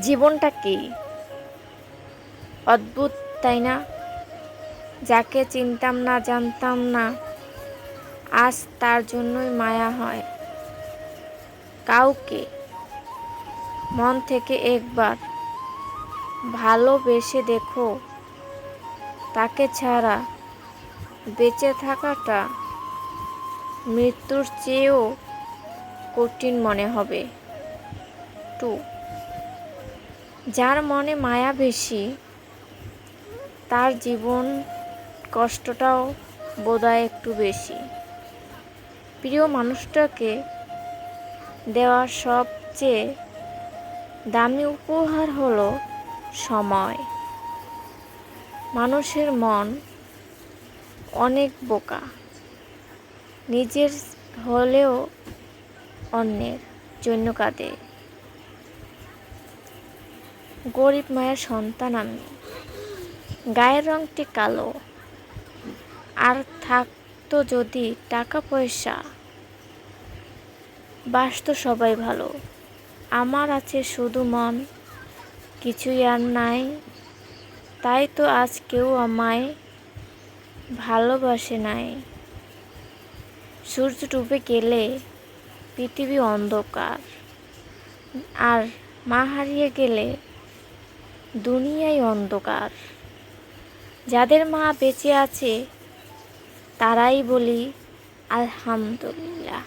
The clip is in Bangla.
জীবনটা কি অদ্ভুত, তাই না? যাকে চিনতাম না, জানতাম না, আজ তার জন্যই মায়া হয়। কাউকে মন থেকে একবার ভালোবেসে দেখো, তাকে ছাড়া বেঁচে থাকাটা মৃত্যুর চেয়েও কঠিন মনে হবে। 2, যার মনে মায়া বেশি, তার জীবন কষ্টটাও বোধহয় একটু বেশি। প্রিয় মানুষটাকে দেওয়া সবচেয়ে দামি উপহার হলো সময়। মানুষের মন অনেক বোকা, নিজের হলেও অন্যের জন্য কাঁদে। গরিব মায়ের সন্তান আমি, গায়ের রংটি কালো, আর থাকতো যদি টাকা পয়সা, বাসতো সবাই ভালো। আমার আছে শুধু মন, কিছুই আর নাই, তাই তো আজ কেউ আমায় ভালোবাসে নাই। সূর্য ডুবে গেলে পৃথিবী অন্ধকার, আর মা হারিয়ে গেলে দুনিয়াই অন্ধকার। যাদের মা বেঁচে আছে তারাই বলি আলহামদুলিল্লাহ।